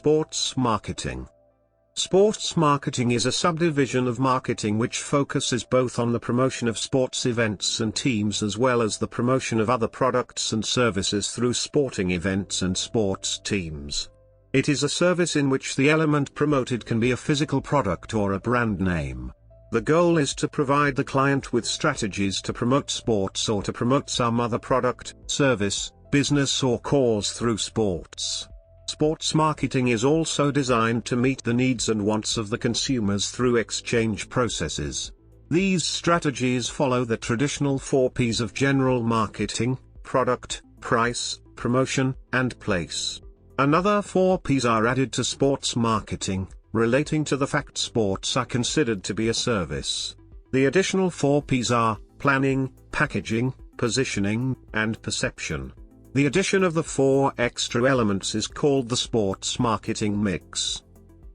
Sports marketing. Sports marketing is a subdivision of marketing which focuses both on the promotion of sports events and teams as well as the promotion of other products and services through sporting events and sports teams. It is a service in which the element promoted can be a physical product or a brand name. The goal is to provide the client with strategies to promote sports or to promote some other product, service, business or cause through sports. Sports marketing is also designed to meet the needs and wants of the consumers through exchange processes. These strategies follow the traditional 4 Ps of general marketing: product, price, promotion, and place. Another 4 Ps are added to sports marketing, relating to the fact sports are considered to be a service. The additional 4 Ps are planning, packaging, positioning, and perception. The addition of the 4 extra elements is called the sports marketing mix.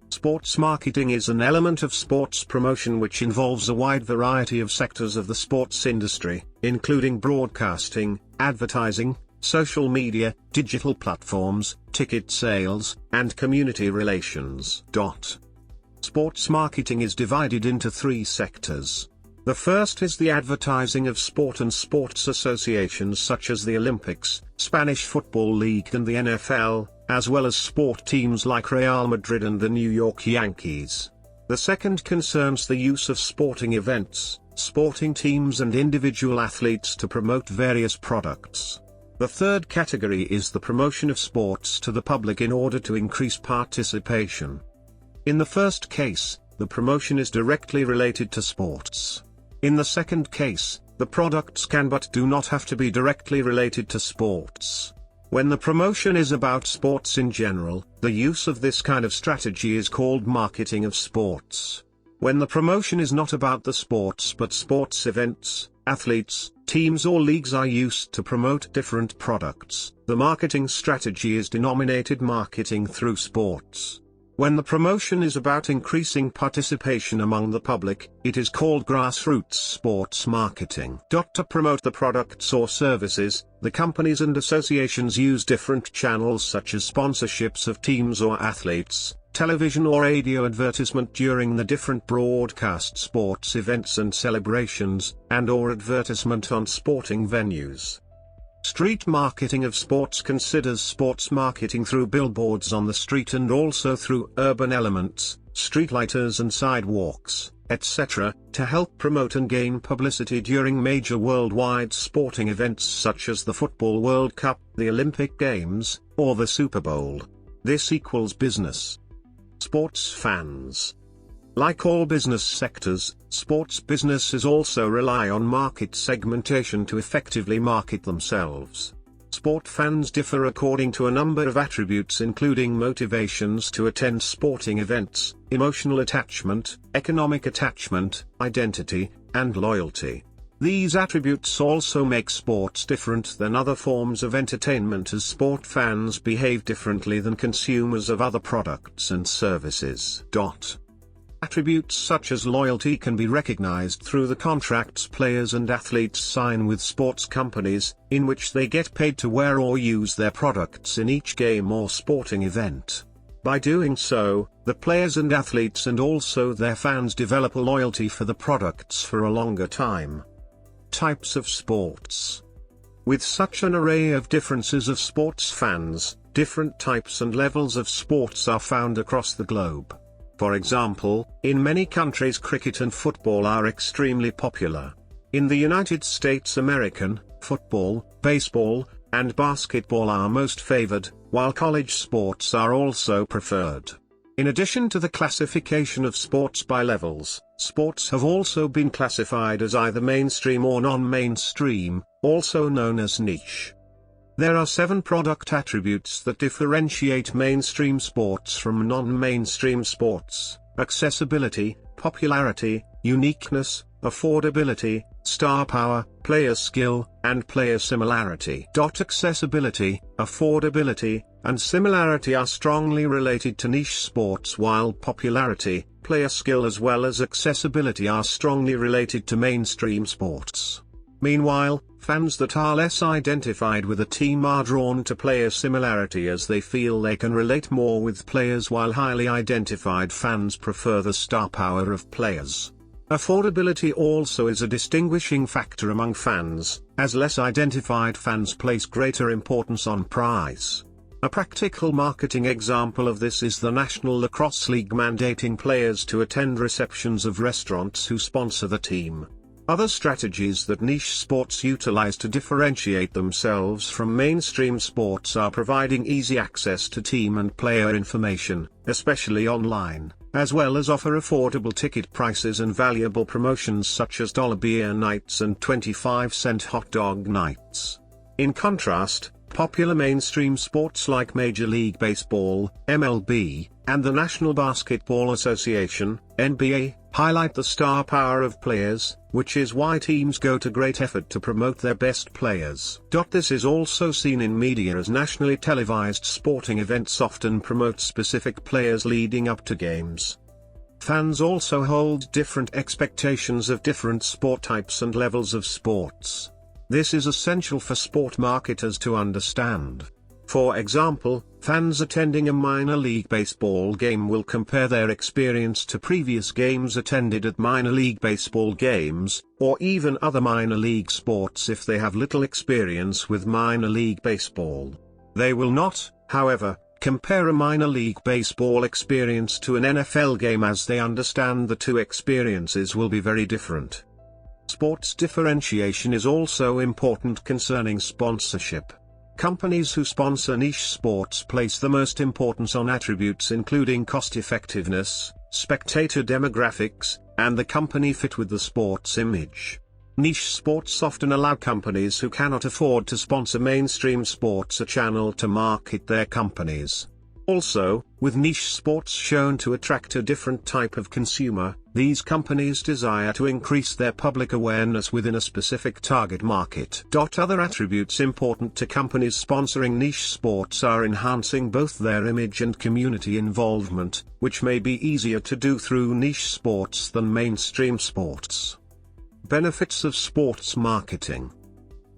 Sports marketing is an element of sports promotion which involves a wide variety of sectors of the sports industry, including broadcasting, advertising, social media, digital platforms, ticket sales, and community relations. Sports marketing is divided into 3 sectors. The first is the advertising of sport and sports associations such as the Olympics, Spanish Football League and the NFL, as well as sport teams like Real Madrid and the New York Yankees. The second concerns the use of sporting events, sporting teams and individual athletes to promote various products. The third category is the promotion of sports to the public in order to increase participation. In the first case, the promotion is directly related to sports. In the second case, the products can but do not have to be directly related to sports. When the promotion is about sports in general, the use of this kind of strategy is called marketing of sports. When the promotion is not about the sports but sports events, athletes, teams or leagues are used to promote different products, the marketing strategy is denominated marketing through sports. When the promotion is about increasing participation among the public, it is called grassroots sports marketing. To promote the products or services, the companies and associations use different channels such as sponsorships of teams or athletes, television or radio advertisement during the different broadcast sports events and celebrations, and/or advertisement on sporting venues. Street marketing of sports considers sports marketing through billboards on the street and also through urban elements, streetlighters and sidewalks, etc., to help promote and gain publicity during major worldwide sporting events such as the Football World Cup, the Olympic Games, or the Super Bowl. This equals business. Sports fans. Like all business sectors, sports businesses also rely on market segmentation to effectively market themselves. Sport fans differ according to a number of attributes including motivations to attend sporting events, emotional attachment, economic attachment, identity, and loyalty. These attributes also make sports different than other forms of entertainment as sport fans behave differently than consumers of other products and services. Attributes such as loyalty can be recognized through the contracts players and athletes sign with sports companies, in which they get paid to wear or use their products in each game or sporting event. By doing so, the players and athletes and also their fans develop a loyalty for the products for a longer time. Types of sports. With such an array of differences of sports fans, different types and levels of sports are found across the globe. For example, in many countries cricket and football are extremely popular. In the United States American, football, baseball, and basketball are most favored, while college sports are also preferred. In addition to the classification of sports by levels, sports have also been classified as either mainstream or non-mainstream, also known as niche. There are 7 product attributes that differentiate mainstream sports from non-mainstream sports: accessibility, popularity, uniqueness, affordability, star power, player skill, and player similarity. Accessibility, affordability, and similarity are strongly related to niche sports while popularity, player skill as well as accessibility are strongly related to mainstream sports. Meanwhile, fans that are less identified with a team are drawn to player similarity as they feel they can relate more with players, while highly identified fans prefer the star power of players. Affordability also is a distinguishing factor among fans, as less identified fans place greater importance on price. A practical marketing example of this is the National Lacrosse League mandating players to attend receptions of restaurants who sponsor the team. Other strategies that niche sports utilize to differentiate themselves from mainstream sports are providing easy access to team and player information, especially online, as well as offer affordable ticket prices and valuable promotions such as dollar beer nights and 25-cent hot dog nights. In contrast, popular mainstream sports like Major League Baseball, MLB, and the National Basketball Association, NBA, highlight the star power of players, which is why teams go to great effort to promote their best players. This is also seen in media, as nationally televised sporting events often promote specific players leading up to games. Fans also hold different expectations of different sport types and levels of sports. This is essential for sport marketers to understand. For example, fans attending a minor league baseball game will compare their experience to previous games attended at minor league baseball games, or even other minor league sports if they have little experience with minor league baseball. They will not, however, compare a minor league baseball experience to an NFL game, as they understand the two experiences will be very different. Sports differentiation is also important concerning sponsorship. Companies who sponsor niche sports place the most importance on attributes including cost-effectiveness, spectator demographics, and the company fit with the sport's image. Niche sports often allow companies who cannot afford to sponsor mainstream sports a channel to market their companies. Also, with niche sports shown to attract a different type of consumer, these companies desire to increase their public awareness within a specific target market. Other attributes important to companies sponsoring niche sports are enhancing both their image and community involvement, which may be easier to do through niche sports than mainstream sports. Benefits of sports marketing.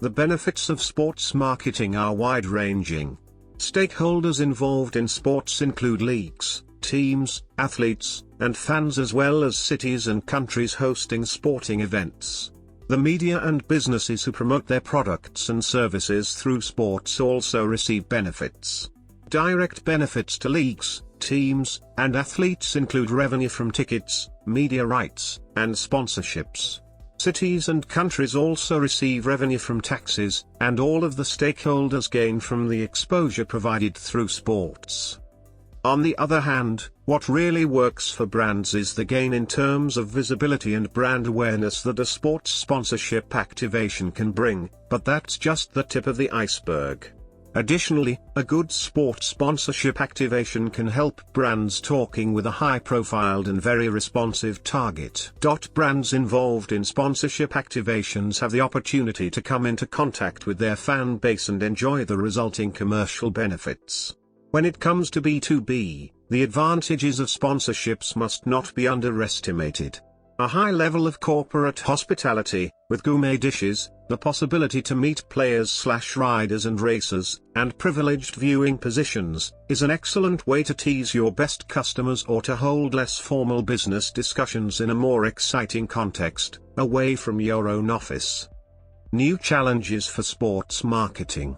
The benefits of sports marketing are wide-ranging. Stakeholders involved in sports include leagues, teams, athletes, and fans, as well as cities and countries hosting sporting events. The media and businesses who promote their products and services through sports also receive benefits. Direct benefits to leagues, teams, and athletes include revenue from tickets, media rights, and sponsorships. Cities and countries also receive revenue from taxes, and all of the stakeholders gain from the exposure provided through sports. On the other hand, what really works for brands is the gain in terms of visibility and brand awareness that a sports sponsorship activation can bring, but that's just the tip of the iceberg. Additionally, a good sports sponsorship activation can help brands talking with a high-profiled and very responsive target. Brands involved in sponsorship activations have the opportunity to come into contact with their fan base and enjoy the resulting commercial benefits. When it comes to B2B, the advantages of sponsorships must not be underestimated. A high level of corporate hospitality, with gourmet dishes, the possibility to meet players/riders and racers, and privileged viewing positions, is an excellent way to tease your best customers or to hold less formal business discussions in a more exciting context, away from your own office. New challenges for sports marketing.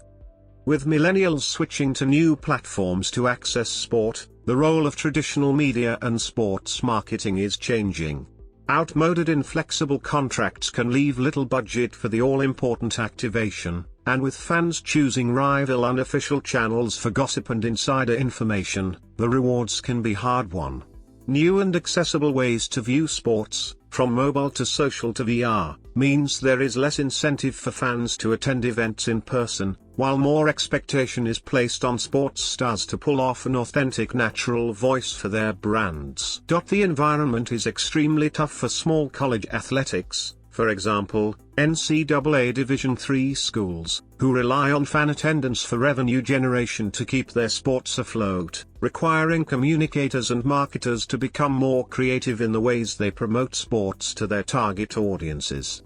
With millennials switching to new platforms to access sport, the role of traditional media and sports marketing is changing. Outmoded inflexible contracts can leave little budget for the all-important activation, and with fans choosing rival unofficial channels for gossip and insider information, the rewards can be hard-won. New and accessible ways to view sports, from mobile to social to VR, means there is less incentive for fans to attend events in person, while more expectation is placed on sports stars to pull off an authentic natural voice for their brands. The environment is extremely tough for small college athletics, for example, NCAA Division III schools, who rely on fan attendance for revenue generation to keep their sports afloat, requiring communicators and marketers to become more creative in the ways they promote sports to their target audiences.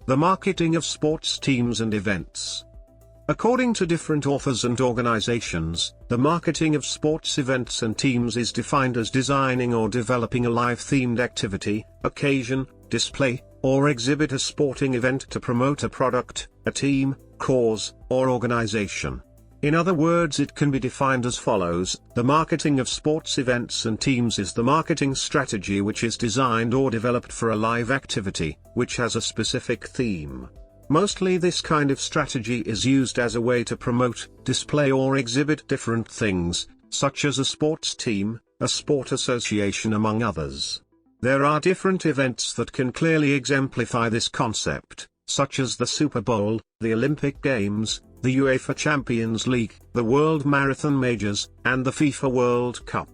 The marketing of sports teams and events. According to different authors and organizations, the marketing of sports events and teams is defined as designing or developing a live-themed activity, occasion, display, or exhibit a sporting event to promote a product, a team, cause, or organization. In other words, it can be defined as follows: the marketing of sports events and teams is the marketing strategy which is designed or developed for a live activity, which has a specific theme. Mostly this kind of strategy is used as a way to promote, display or exhibit different things, such as a sports team, a sport association among others. There are different events that can clearly exemplify this concept, such as the Super Bowl, the Olympic Games, the UEFA Champions League, the World Marathon Majors, and the FIFA World Cup.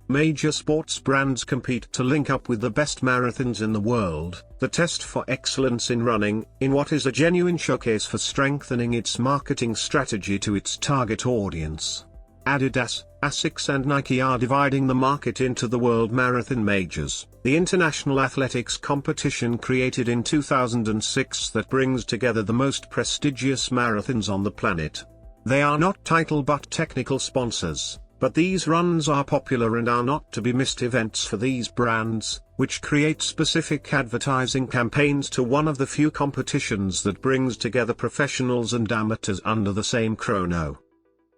Major sports brands compete to link up with the best marathons in the world, the test for excellence in running, in what is a genuine showcase for strengthening its marketing strategy to its target audience. Adidas, Asics and Nike are dividing the market into the World Marathon Majors, the international athletics competition created in 2006 that brings together the most prestigious marathons on the planet. They are not title but technical sponsors, but these runs are popular and are not to be missed events for these brands, which create specific advertising campaigns to one of the few competitions that brings together professionals and amateurs under the same chrono.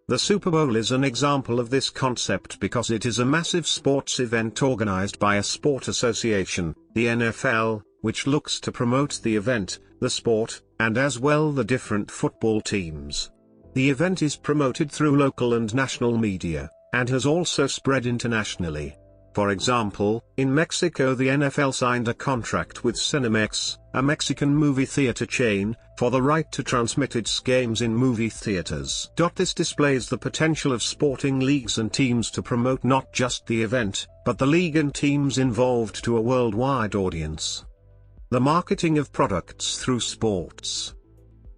The Super Bowl is an example of this concept because it is a massive sports event organized by a sport association, the NFL, which looks to promote the event, the sport, and as well the different football teams. The event is promoted through local and national media, and has also spread internationally. For example, in Mexico the NFL signed a contract with Cinemex, a Mexican movie theater chain, for the right to transmit its games in movie theaters. This displays the potential of sporting leagues and teams to promote not just the event, but the league and teams involved to a worldwide audience. The marketing of products through sports.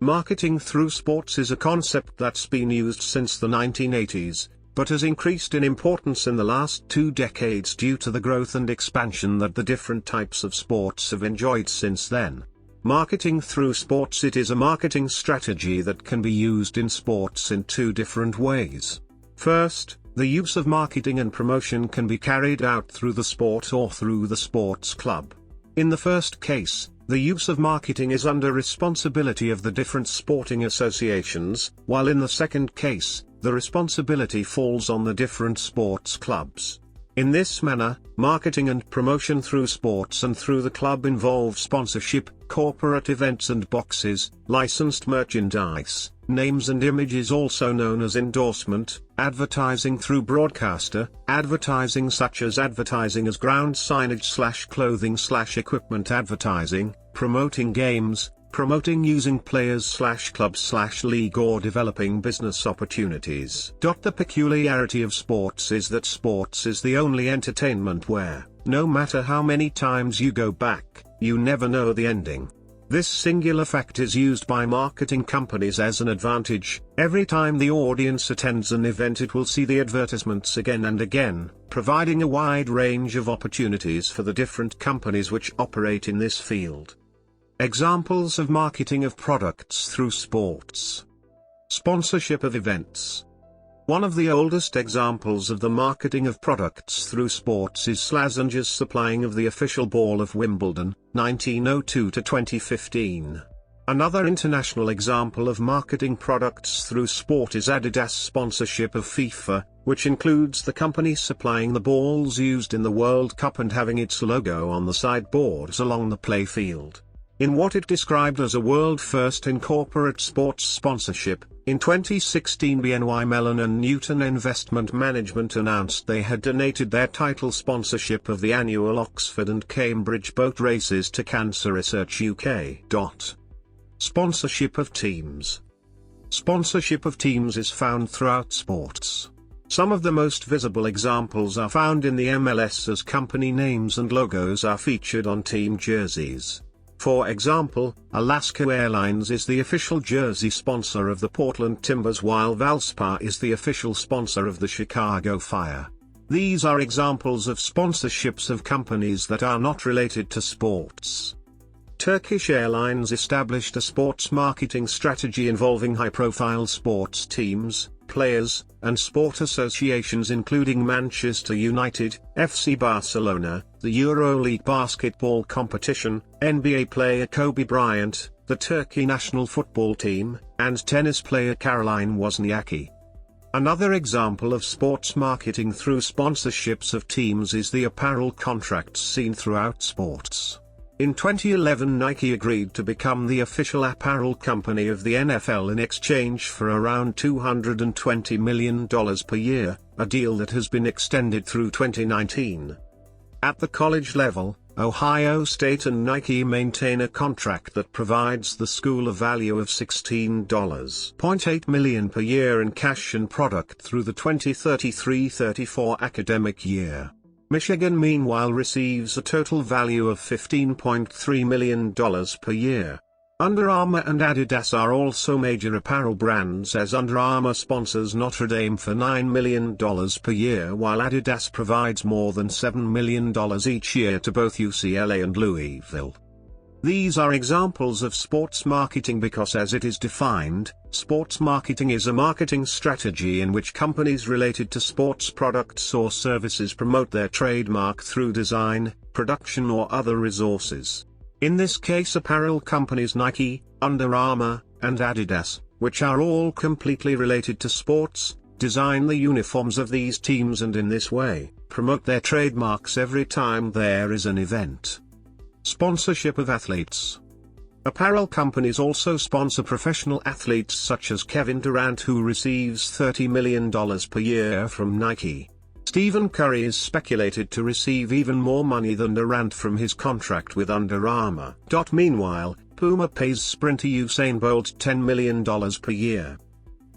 Marketing through sports is a concept that's been used since the 1980s, but has increased in importance in the last 2 decades due to the growth and expansion that the different types of sports have enjoyed since then. Marketing through sports. It is a marketing strategy that can be used in sports in 2 different ways. First, the use of marketing and promotion can be carried out through the sport or through the sports club. In the first case, the use of marketing is under responsibility of the different sporting associations, while in the second case, the responsibility falls on the different sports clubs. In this manner, marketing and promotion through sports and through the club involve sponsorship, corporate events and boxes, licensed merchandise, names and images also known as endorsement, advertising through broadcaster, advertising such as advertising as ground signage/clothing/equipment advertising, promoting games, promoting using players/clubs/league or developing business opportunities. The peculiarity of sports is that sports is the only entertainment where, no matter how many times you go back, you never know the ending. This singular fact is used by marketing companies as an advantage. Every time the audience attends an event it will see the advertisements again and again, providing a wide range of opportunities for the different companies which operate in this field. Examples of marketing of products through sports. Sponsorship of events. One of the oldest examples of the marketing of products through sports is Slazenger's supplying of the official ball of Wimbledon, 1902 to 2015. Another international example of marketing products through sport is Adidas' sponsorship of FIFA, which includes the company supplying the balls used in the World Cup and having its logo on the sideboards along the playfield. In what it described as a world first in corporate sports sponsorship, in 2016 BNY Mellon and Newton Investment Management announced they had donated their title sponsorship of the annual Oxford and Cambridge boat races to Cancer Research UK. Sponsorship of teams. Sponsorship of teams is found throughout sports. Some of the most visible examples are found in the MLS as company names and logos are featured on team jerseys. For example, Alaska Airlines is the official jersey sponsor of the Portland Timbers while Valspar is the official sponsor of the Chicago Fire. These are examples of sponsorships of companies that are not related to sports. Turkish Airlines established a sports marketing strategy involving high-profile sports teams, players, and sport associations including Manchester United, FC Barcelona, the EuroLeague basketball competition, NBA player Kobe Bryant, the Turkey national football team, and tennis player Caroline Wozniacki. Another example of sports marketing through sponsorships of teams is the apparel contracts seen throughout sports. In 2011, Nike agreed to become the official apparel company of the NFL in exchange for around $220 million per year, a deal that has been extended through 2019. At the college level, Ohio State and Nike maintain a contract that provides the school a value of $16.8 million per year in cash and product through the 2033-34 academic year. Michigan meanwhile receives a total value of $15.3 million per year. Under Armour and Adidas are also major apparel brands, as Under Armour sponsors Notre Dame for $9 million per year while Adidas provides more than $7 million each year to both UCLA and Louisville. These are examples of sports marketing because, as it is defined, sports marketing is a marketing strategy in which companies related to sports products or services promote their trademark through design, production or other resources. In this case, apparel companies Nike, Under Armour, and Adidas, which are all completely related to sports, design the uniforms of these teams and in this way, promote their trademarks every time there is an event. Sponsorship of athletes. Apparel companies also sponsor professional athletes such as Kevin Durant, who receives $30 million per year from Nike. Stephen Curry is speculated to receive even more money than Durant from his contract with Under Armour. Meanwhile, Puma pays sprinter Usain Bolt $10 million per year.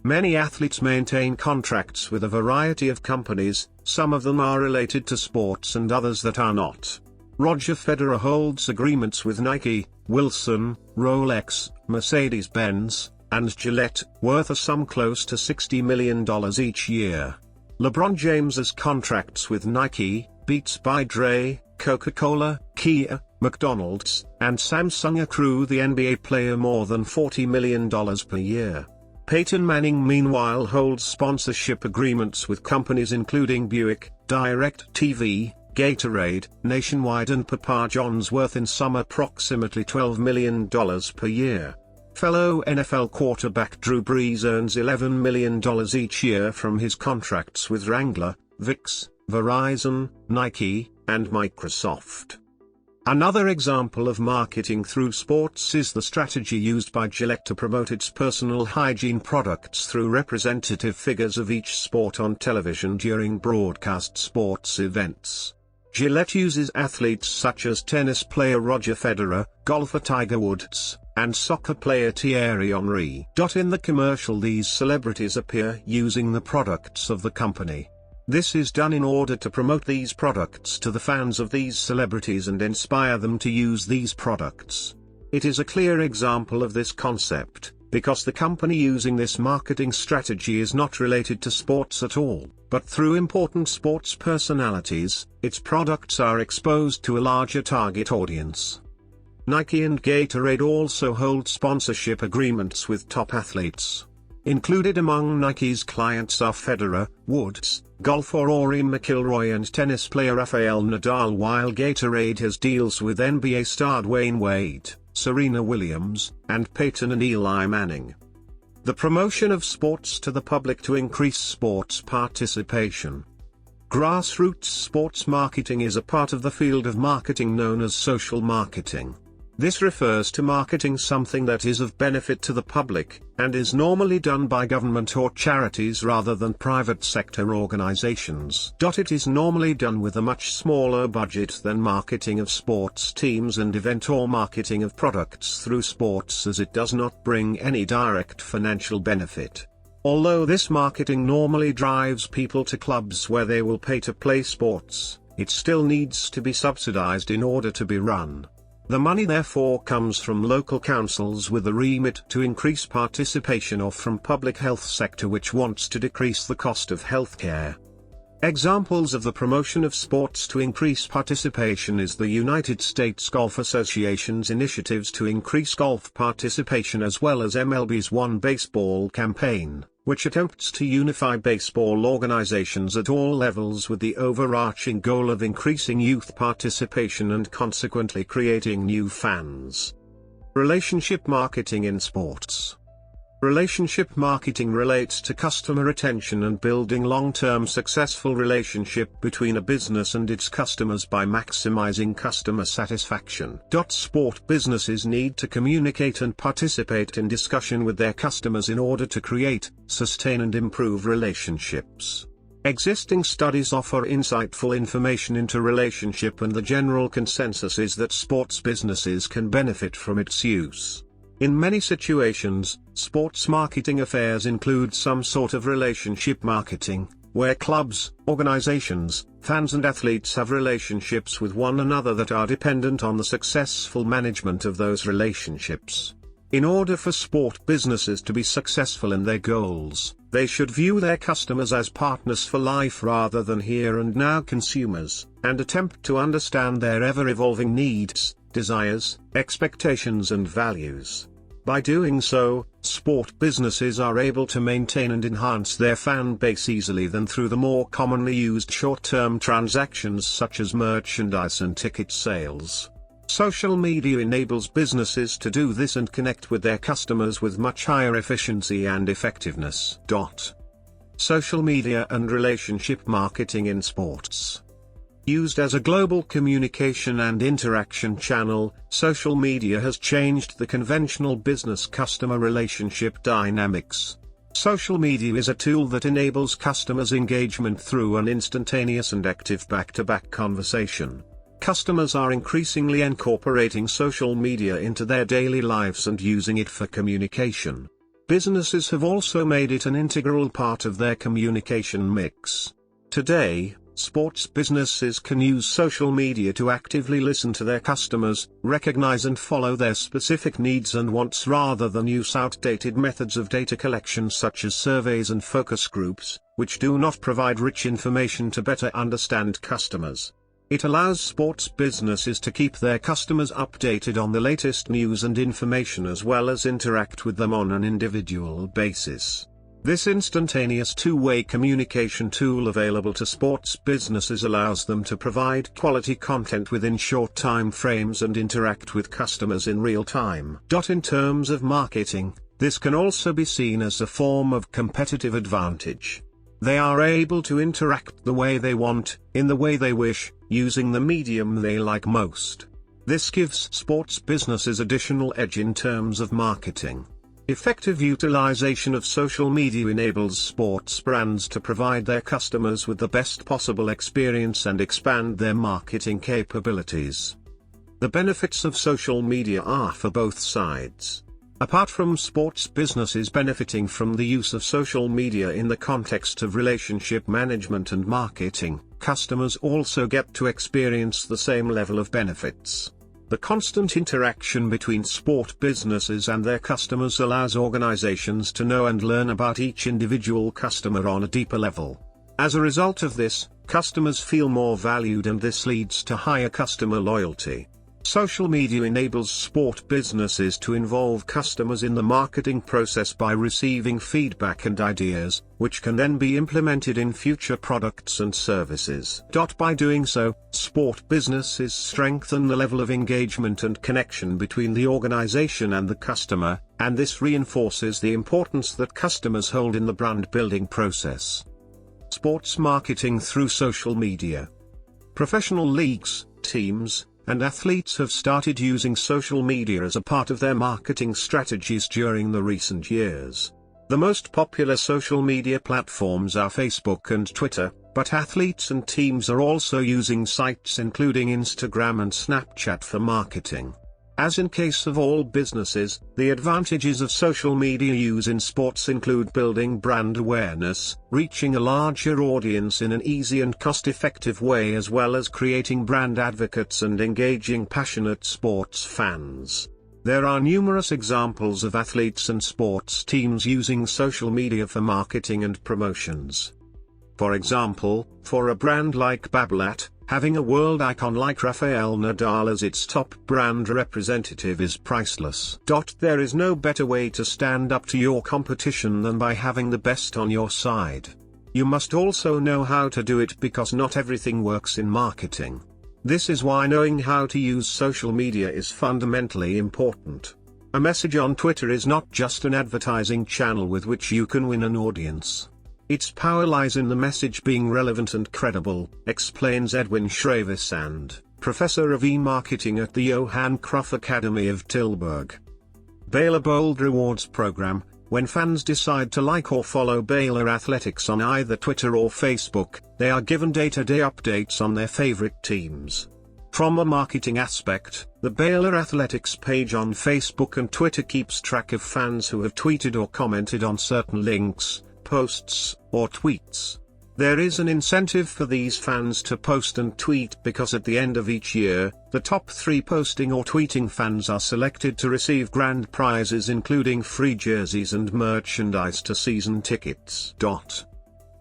Many athletes maintain contracts with a variety of companies, some of them are related to sports and others that are not. Roger Federer holds agreements with Nike, Wilson, Rolex, Mercedes-Benz, and Gillette, worth a sum close to $60 million each year. LeBron James has contracts with Nike, Beats by Dre, Coca-Cola, Kia, McDonald's, and Samsung accrue the NBA player more than $40 million per year. Peyton Manning meanwhile holds sponsorship agreements with companies including Buick, DirecTV, Gatorade, Nationwide and Papa John's, worth in sum approximately $12 million per year. Fellow NFL quarterback Drew Brees earns $11 million each year from his contracts with Wrangler, Vicks, Verizon, Nike, and Microsoft. Another example of marketing through sports is the strategy used by Gillette to promote its personal hygiene products through representative figures of each sport on television during broadcast sports events. Gillette uses athletes such as tennis player Roger Federer, golfer Tiger Woods, and soccer player Thierry Henry. In the commercial, these celebrities appear using the products of the company. This is done in order to promote these products to the fans of these celebrities and inspire them to use these products. It is a clear example of this concept, because the company using this marketing strategy is not related to sports at all, but through important sports personalities, its products are exposed to a larger target audience. Nike and Gatorade also hold sponsorship agreements with top athletes. Included among Nike's clients are Federer, Woods, golfer Rory McIlroy and tennis player Rafael Nadal, while Gatorade has deals with NBA star Dwayne Wade, Serena Williams, and Peyton and Eli Manning. The promotion of sports to the public to increase sports participation. Grassroots sports marketing is a part of the field of marketing known as social marketing. This refers to marketing something that is of benefit to the public, and is normally done by government or charities rather than private sector organizations. It is normally done with a much smaller budget than marketing of sports teams and event or marketing of products through sports, as it does not bring any direct financial benefit. Although this marketing normally drives people to clubs where they will pay to play sports, it still needs to be subsidized in order to be run. The money therefore comes from local councils with the remit to increase participation, or from public health sector which wants to decrease the cost of healthcare. Examples of the promotion of sports to increase participation is the United States Golf Association's initiatives to increase golf participation, as well as MLB's One Baseball campaign, which attempts to unify baseball organizations at all levels with the overarching goal of increasing youth participation and consequently creating new fans. Relationship marketing in sports. Relationship marketing relates to customer retention and building long-term successful relationship between a business and its customers by maximizing customer satisfaction. Sport businesses need to communicate and participate in discussion with their customers in order to create, sustain and improve relationships. Existing studies offer insightful information into relationship, and the general consensus is that sports businesses can benefit from its use. In many situations, sports marketing affairs include some sort of relationship marketing, where clubs, organizations, fans and athletes have relationships with one another that are dependent on the successful management of those relationships. In order for sport businesses to be successful in their goals, they should view their customers as partners for life rather than here and now consumers, and attempt to understand their ever-evolving needs, desires, expectations and values. By doing so, sport businesses are able to maintain and enhance their fan base easily than through the more commonly used short-term transactions such as merchandise and ticket sales. Social media enables businesses to do this and connect with their customers with much higher efficiency and effectiveness. Social media and relationship marketing in sports. Used as a global communication and interaction channel, social media has changed the conventional business-customer relationship dynamics. Social media is a tool that enables customers' engagement through an instantaneous and active back-to-back conversation. Customers are increasingly incorporating social media into their daily lives and using it for communication. Businesses have also made it an integral part of their communication mix. Today, sports businesses can use social media to actively listen to their customers, recognize and follow their specific needs and wants rather than use outdated methods of data collection such as surveys and focus groups, which do not provide rich information to better understand customers. It allows sports businesses to keep their customers updated on the latest news and information as well as interact with them on an individual basis. This instantaneous two-way communication tool available to sports businesses allows them to provide quality content within short time frames and interact with customers in real time. In terms of marketing, this can also be seen as a form of competitive advantage. They are able to interact the way they want, in the way they wish, using the medium they like most. This gives sports businesses additional edge in terms of marketing. Effective utilization of social media enables sports brands to provide their customers with the best possible experience and expand their marketing capabilities. The benefits of social media are for both sides. Apart from sports businesses benefiting from the use of social media in the context of relationship management and marketing, customers also get to experience the same level of benefits. The constant interaction between sport businesses and their customers allows organizations to know and learn about each individual customer on a deeper level. As a result of this, customers feel more valued and this leads to higher customer loyalty. Social media enables sport businesses to involve customers in the marketing process by receiving feedback and ideas, which can then be implemented in future products and services. By doing so, sport businesses strengthen the level of engagement and connection between the organization and the customer, and this reinforces the importance that customers hold in the brand building process. Sports marketing through social media. Professional leagues, teams, and athletes have started using social media as a part of their marketing strategies during the recent years. The most popular social media platforms are Facebook and Twitter, but athletes and teams are also using sites including Instagram and Snapchat for marketing. As in case of all businesses, the advantages of social media use in sports include building brand awareness, reaching a larger audience in an easy and cost-effective way, as well as creating brand advocates and engaging passionate sports fans. There are numerous examples of athletes and sports teams using social media for marketing and promotions. For example, for a brand like Babolat, having a world icon like Rafael Nadal as its top brand representative is priceless. There is no better way to stand up to your competition than by having the best on your side. You must also know how to do it because not everything works in marketing. This is why knowing how to use social media is fundamentally important. A message on Twitter is not just an advertising channel with which you can win an audience. Its power lies in the message being relevant and credible, explains Edwin Schravesand, professor of e-marketing at the Johann Cruyff Academy of Tilburg. Baylor Bold Rewards Program. When fans decide to like or follow Baylor Athletics on either Twitter or Facebook, they are given day-to-day updates on their favorite teams. From a marketing aspect, the Baylor Athletics page on Facebook and Twitter keeps track of fans who have tweeted or commented on certain links, posts, or tweets. There is an incentive for these fans to post and tweet because at the end of each year, the top 3 posting or tweeting fans are selected to receive grand prizes including free jerseys and merchandise to season tickets.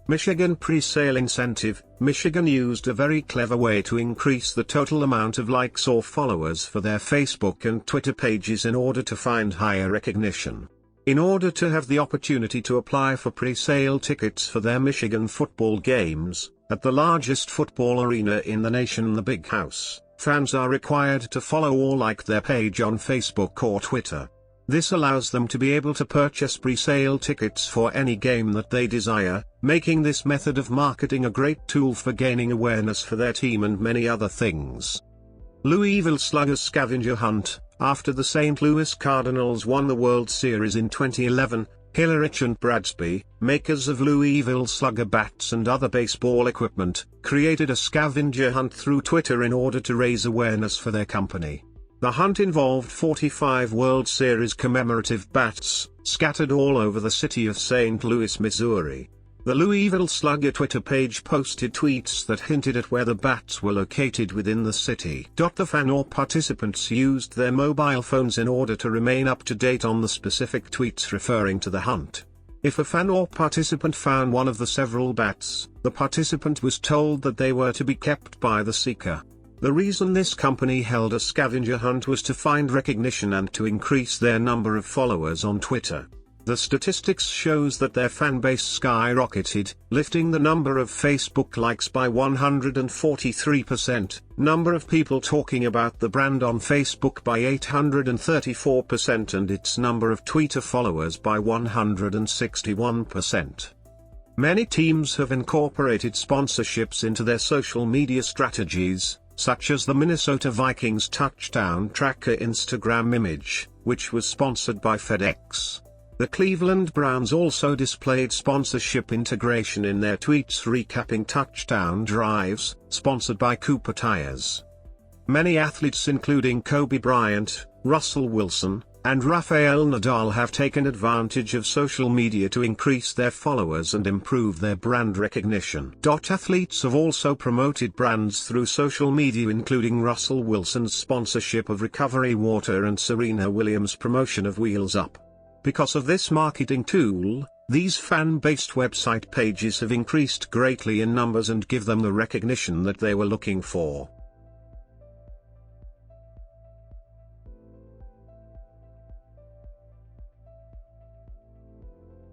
Michigan pre-sale incentive. Michigan used a very clever way to increase the total amount of likes or followers for their Facebook and Twitter pages in order to find higher recognition. In order to have the opportunity to apply for pre-sale tickets for their Michigan football games, at the largest football arena in the nation, the Big House, fans are required to follow or like their page on Facebook or Twitter. This allows them to be able to purchase pre-sale tickets for any game that they desire, making this method of marketing a great tool for gaining awareness for their team and many other things. Louisville Sluggers Scavenger Hunt. After the St. Louis Cardinals won the World Series in 2011, Hillerich and Bradsby, makers of Louisville Slugger bats and other baseball equipment, created a scavenger hunt through Twitter in order to raise awareness for their company. The hunt involved 45 World Series commemorative bats, scattered all over the city of St. Louis, Missouri. The Louisville Slugger Twitter page posted tweets that hinted at where the bats were located within the city. The fan or participants used their mobile phones in order to remain up to date on the specific tweets referring to the hunt. If a fan or participant found one of the several bats, the participant was told that they were to be kept by the seeker. The reason this company held a scavenger hunt was to find recognition and to increase their number of followers on Twitter. The statistics shows that their fan base skyrocketed, lifting the number of Facebook likes by 143%, number of people talking about the brand on Facebook by 834% and its number of Twitter followers by 161%. Many teams have incorporated sponsorships into their social media strategies, such as the Minnesota Vikings touchdown tracker Instagram image, which was sponsored by FedEx. The Cleveland Browns also displayed sponsorship integration in their tweets recapping touchdown drives, sponsored by Cooper Tires. Many athletes including Kobe Bryant, Russell Wilson, and Rafael Nadal have taken advantage of social media to increase their followers and improve their brand recognition. Athletes have also promoted brands through social media including Russell Wilson's sponsorship of Recovery Water and Serena Williams' promotion of Wheels Up. Because of this marketing tool, these fan-based website pages have increased greatly in numbers and give them the recognition that they were looking for.